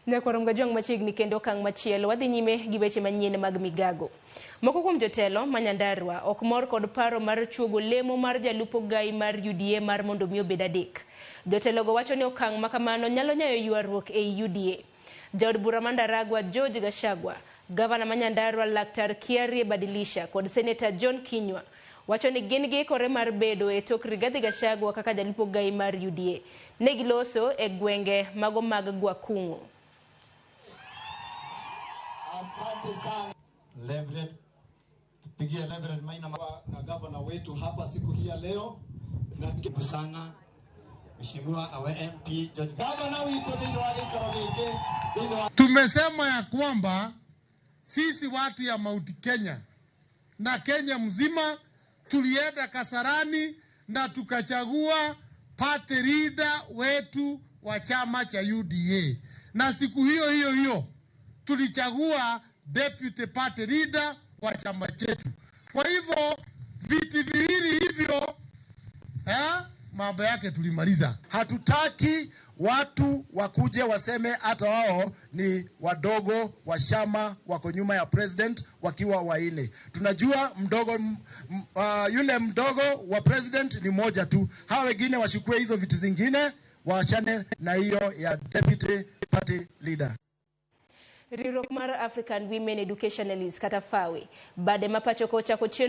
Nyakwarom gajwang machiegni kendo kang machielo wadhi nyime gi weche manyien mag Migago. Moko kuom jotelo manyandarua ok mor kod paro mar chuogo lemo mar jalupo gai mar UDA mar mondo mi obed adek. Jotelo go wacho ni okang makamano nyalo nyayo ywaruok ei UDA. Jaod bura mandaragwa George Gashagwa, gavana manyandarua Laktar Kiarie Badilisha kod Senator John Kinyua wacho ni gin giikore mar bedo e tok Rigathi Gachagua kaka jalupo gai mar UDA. Negiloso e gwenge mago mag Gwakungu. Asante sana Reverend, tupigie Reverend Maina na gavana wetu hapa siku hii ya leo. Na sana Mheshimiwa awe MP George Gavana wetu tumesema ya kwamba sisi watu ya Mount Kenya na Kenya mzima tulienda Kasarani na tukachagua party leader wetu wa chama cha UDA, na siku hiyo tulichagua deputy party leader wa chama chetu. Kwa hivyo viti viwili hivyo mambo yake tulimaliza. Hatutaki watu wakuje waseme hata wao ni wadogo wa chama wako nyuma ya president wakiwa waine. Tunajua yule mdogo wa president ni moja tu. Hawa wengine wachukue hizo viti zingine waachane na hiyo ya deputy party leader. Riwruok mar African Women Educationalists kata FAWE bade mapacho kocha chenro